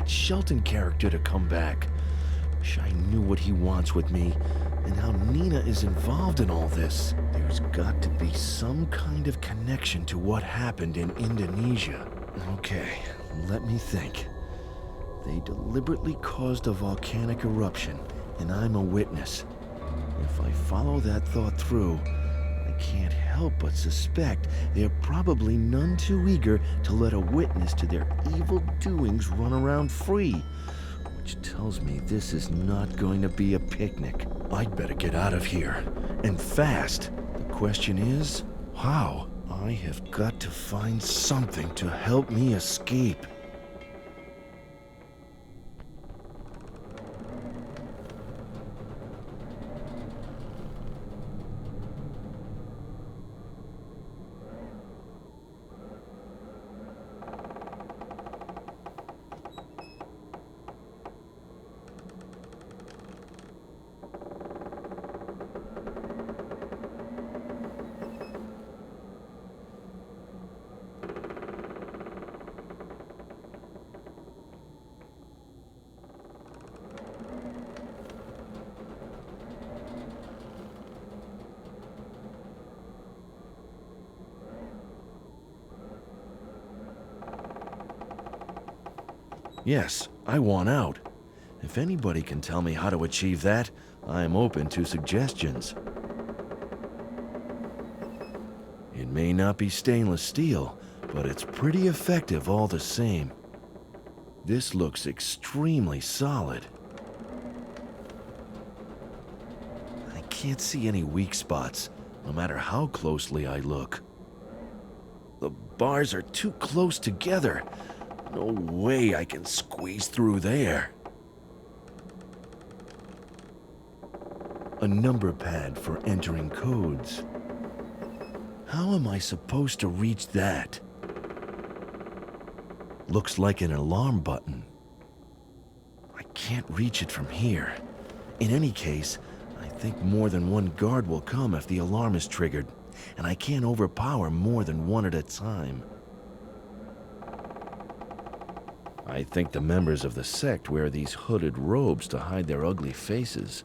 that Shelton character to come back. Wish I knew what he wants with me, and how Nina is involved in all this. There's got to be some kind of connection to what happened in Indonesia. Okay, let me think. They deliberately caused a volcanic eruption, and I'm a witness. If I follow that thought through, I can't help but suspect they're probably none too eager to let a witness to their evil doings run around free. Which tells me this is not going to be a picnic. I'd better get out of here, and fast. The question is, how? I have got to find something to help me escape. Yes, I want out. If anybody can tell me how to achieve that, I'm open to suggestions. It may not be stainless steel, but it's pretty effective all the same. This looks extremely solid. I can't see any weak spots, no matter how closely I look. The bars are too close together. No way I can squeeze through there. A number pad for entering codes. How am I supposed to reach that? Looks like an alarm button. I can't reach it from here. In any case, I think more than one guard will come if the alarm is triggered, and I can't overpower more than one at a time. I think the members of the sect wear these hooded robes to hide their ugly faces.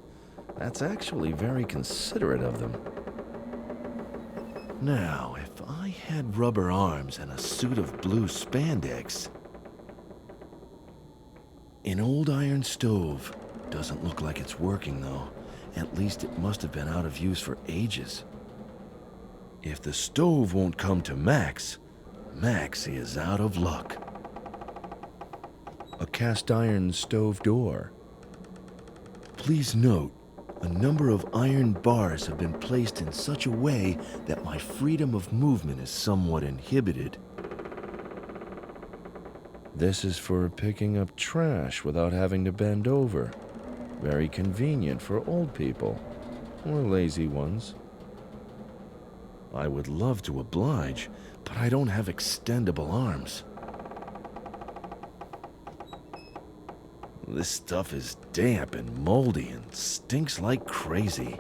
That's actually very considerate of them. Now, if I had rubber arms and a suit of blue spandex... An old iron stove. Doesn't look like it's working, though. At least it must have been out of use for ages. If the stove won't come to Max, Max is out of luck. A cast iron stove door. Please note, a number of iron bars have been placed in such a way that my freedom of movement is somewhat inhibited. This is for picking up trash without having to bend over. Very convenient for old people, or lazy ones. I would love to oblige, but I don't have extendable arms. This stuff is damp and moldy and stinks like crazy.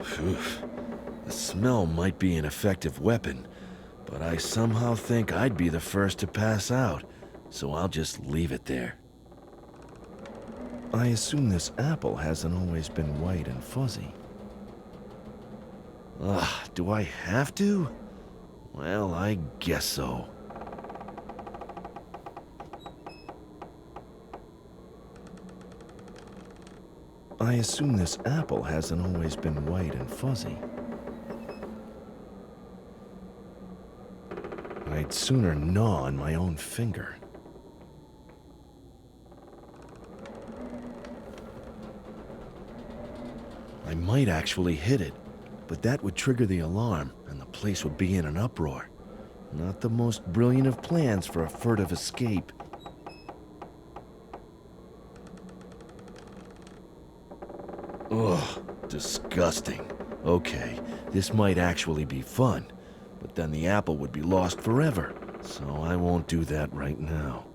Phew. The smell might be an effective weapon, but I somehow think I'd be the first to pass out, so I'll just leave it there. I assume this apple hasn't always been white and fuzzy. Ugh, do I have to? Well, I guess so. I assume this apple hasn't always been white and fuzzy. I'd sooner gnaw on my own finger. I might actually hit it, but that would trigger the alarm, and the place would be in an uproar. Not the most brilliant of plans for a furtive escape. Ugh, disgusting. Okay, this might actually be fun, but then the apple would be lost forever, so I won't do that right now.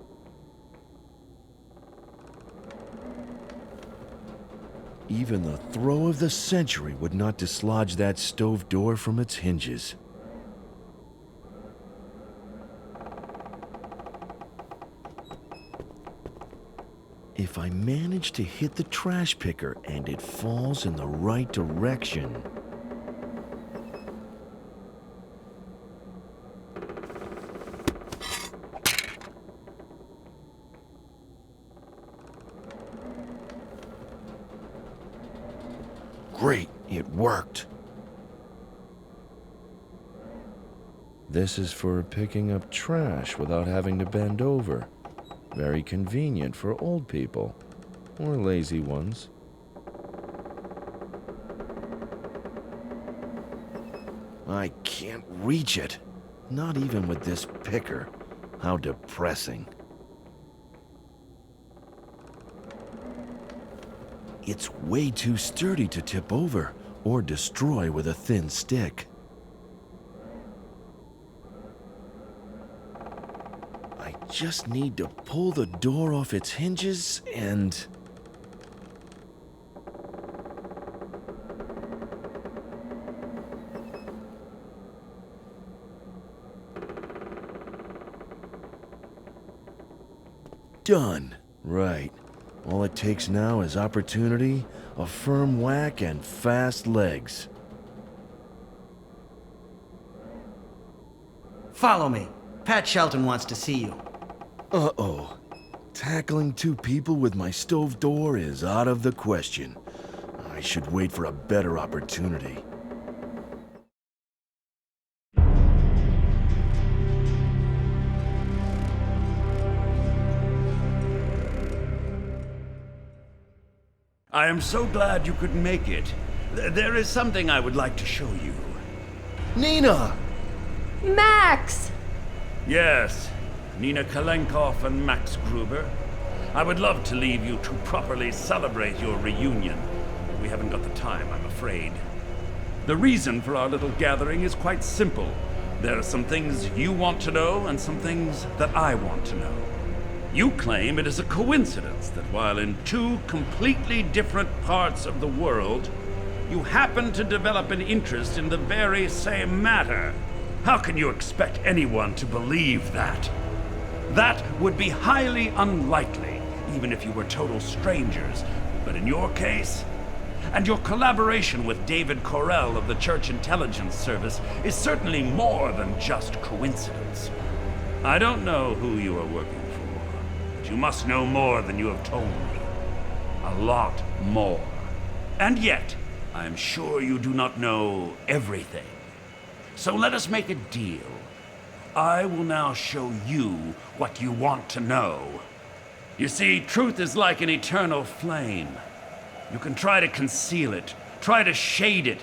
Even the throw of the century would not dislodge that stove door from its hinges. if I manage to hit the trash picker and it falls in the right direction. Great, it worked. This is for picking up trash without having to bend over. Very convenient for old people, or lazy ones. I can't reach it. Not even with this picker. How depressing. It's way too sturdy to tip over or destroy with a thin stick. I just need to pull the door off its hinges and... Done. Right. All it takes now is opportunity, a firm whack, and fast legs. Follow me. Pat Shelton wants to see you. Uh-oh. Tackling two people with my stove door is out of the question. I should wait for a better opportunity. I am so glad you could make it. There is something I would like to show you. Nina! Max! Yes, Nina Kalenkov and Max Gruber. I would love to leave you to properly celebrate your reunion. We haven't got the time, I'm afraid. The reason for our little gathering is quite simple. There are some things you want to know and some things that I want to know. You claim it is a coincidence that while in two completely different parts of the world, you happen to develop an interest in the very same matter. How can you expect anyone to believe that? That would be highly unlikely, even if you were total strangers. But in your case, and your collaboration with David Correll of the Church Intelligence Service is certainly more than just coincidence. I don't know who you are working for. You must know more than you have told me. A lot more. And yet, I am sure you do not know everything. So let us make a deal. I will now show you what you want to know. You see, truth is like an eternal flame. You can try to conceal it, try to shade it,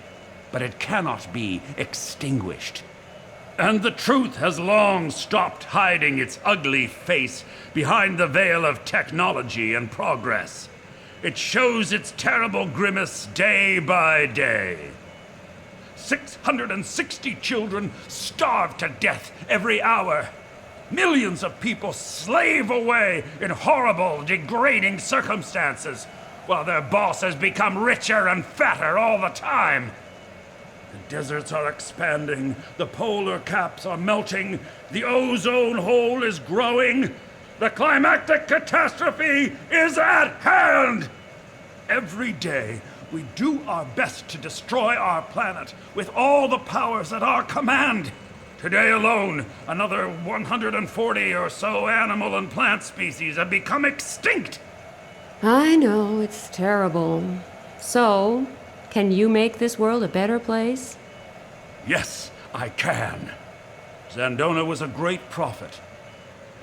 but it cannot be extinguished. And the truth has long stopped hiding its ugly face behind the veil of technology and progress. It shows its terrible grimace day by day. 660 children starve to death every hour. Millions of people slave away in horrible, degrading circumstances, while their bosses become richer and fatter all the time. The deserts are expanding, the polar caps are melting, the ozone hole is growing, the climactic catastrophe is at hand! Every day, we do our best to destroy our planet with all the powers at our command. Today alone, another 140 or so animal and plant species have become extinct. I know, it's terrible. So, can you make this world a better place? Yes, I can. Zandona was a great prophet.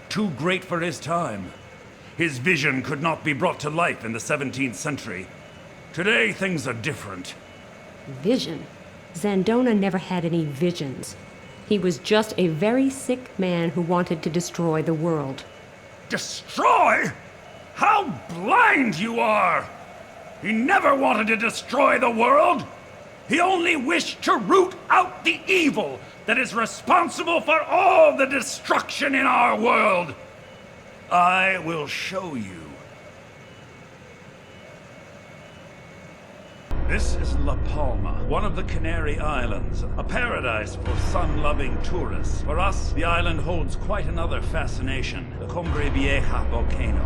Too great for his time. His vision could not be brought to life in the 17th century. Today, things are different. Vision? Zandona never had any visions. He was just a very sick man who wanted to destroy the world. Destroy? How blind you are! He never wanted to destroy the world! He only wished to root out the evil that is responsible for all the destruction in our world. I will show you. This is La Palma, one of the Canary Islands, a paradise for sun-loving tourists. For us, the island holds quite another fascination, the Cumbre Vieja volcano.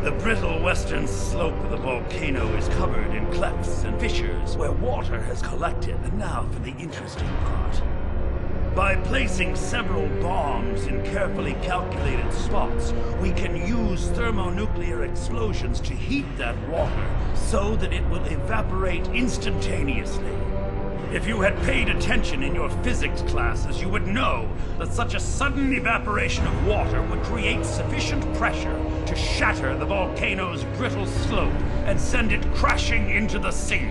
The brittle western slope of the volcano is covered in clefts and fissures where water has collected. And now for the interesting part. By placing several bombs in carefully calculated spots, we can use thermonuclear explosions to heat that water so that it will evaporate instantaneously. If you had paid attention in your physics classes, you would know that such a sudden evaporation of water would create sufficient pressure to shatter the volcano's brittle slope and send it crashing into the sea.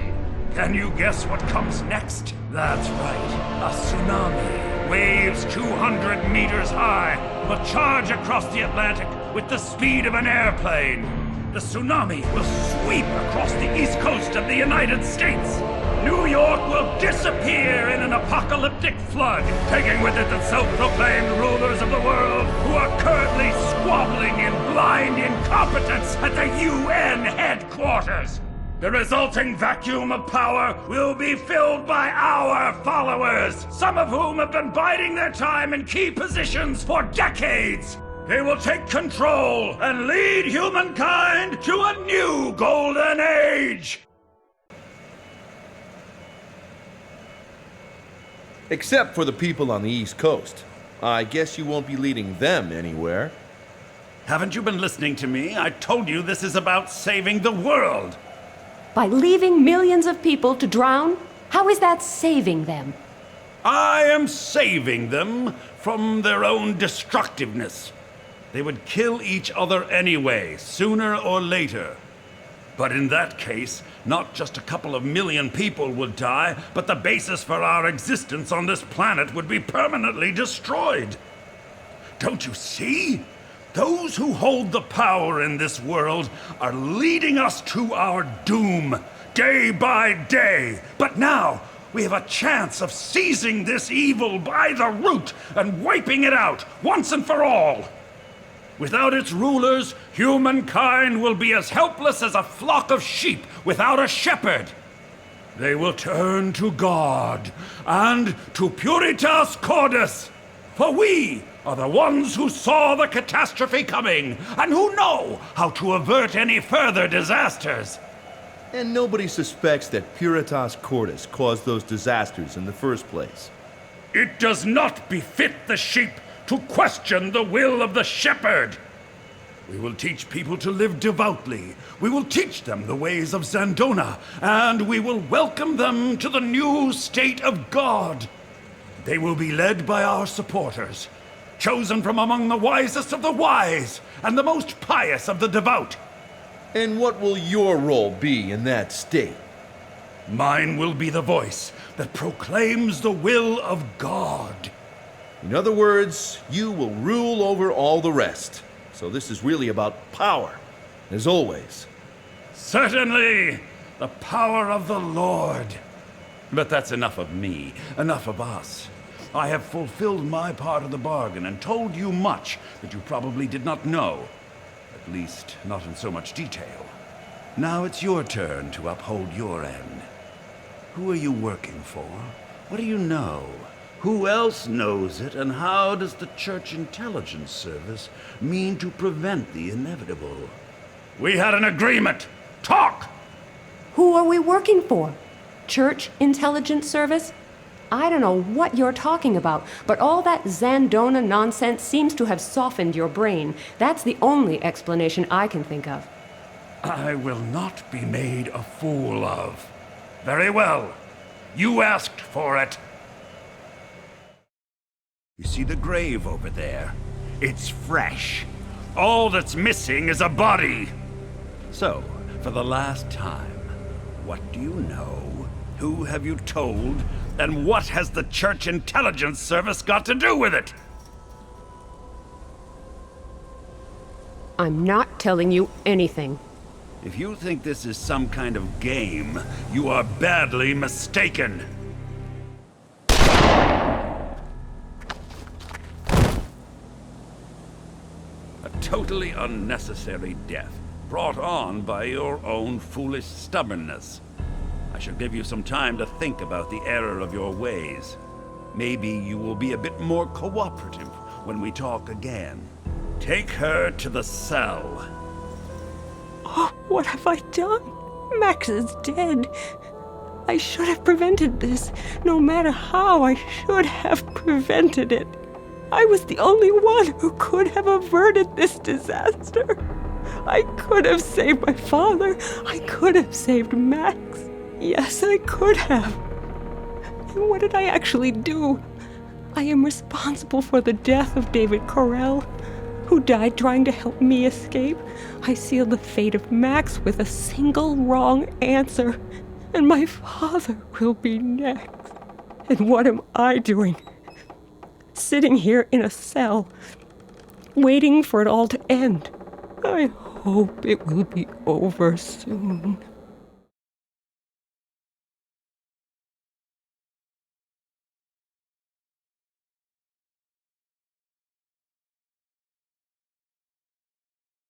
Can you guess what comes next? That's right, a tsunami. Waves 200 meters high will charge across the Atlantic with the speed of an airplane. The tsunami will sweep across the east coast of the United States. New York will disappear in an apocalyptic flood, taking with it the self-proclaimed rulers of the world who are currently squabbling in blind incompetence at the UN headquarters. The resulting vacuum of power will be filled by our followers, some of whom have been biding their time in key positions for decades. They will take control and lead humankind to a new golden age. Except for the people on the East Coast. I guess you won't be leading them anywhere. Haven't you been listening to me? I told you this is about saving the world. By leaving millions of people to drown? How is that saving them? I am saving them from their own destructiveness. They would kill each other anyway, sooner or later. But in that case, not just a couple of million people would die, but the basis for our existence on this planet would be permanently destroyed. Don't you see? Those who hold the power in this world are leading us to our doom, day by day. But now, we have a chance of seizing this evil by the root and wiping it out, once and for all. Without its rulers, humankind will be as helpless as a flock of sheep without a shepherd. They will turn to God and to Puritas Cordis, for we are the ones who saw the catastrophe coming and who know how to avert any further disasters. And nobody suspects that Puritas Cordis caused those disasters in the first place. It does not befit the sheep to question the will of the shepherd. We will teach people to live devoutly. We will teach them the ways of Zandona, and we will welcome them to the new state of God. They will be led by our supporters, chosen from among the wisest of the wise and the most pious of the devout. And what will your role be in that state? Mine will be the voice that proclaims the will of God. In other words, you will rule over all the rest. So this is really about power, as always. Certainly, the power of the Lord. But that's enough of me, enough of us. I have fulfilled my part of the bargain and told you much that you probably did not know. At least, not in so much detail. Now it's your turn to uphold your end. Who are you working for? What do you know? Who else knows it, and how does the Church Intelligence Service mean to prevent the inevitable? We had an agreement! Talk! Who are we working for? Church Intelligence Service? I don't know what you're talking about, but all that Zandona nonsense seems to have softened your brain. That's the only explanation I can think of. I will not be made a fool of. Very well. You asked for it. You see the grave over there? It's fresh. All that's missing is a body. So, for the last time, what do you know? Who have you told? And what has the Church Intelligence Service got to do with it? I'm not telling you anything. If you think this is some kind of game, you are badly mistaken. A totally unnecessary death, brought on by your own foolish stubbornness. I shall give you some time to think about the error of your ways. Maybe you will be a bit more cooperative when we talk again. Take her to the cell. What have I done? Max is dead. I should have prevented this. No matter how, I should have prevented it. I was the only one who could have averted this disaster. I could have saved my father. I could have saved Max. Yes, I could have. And what did I actually do? I am responsible for the death of David Correll, who died trying to help me escape. I sealed the fate of Max with a single wrong answer, and my father will be next. And what am I doing? Sitting here in a cell, waiting for it all to end. I hope it will be over soon.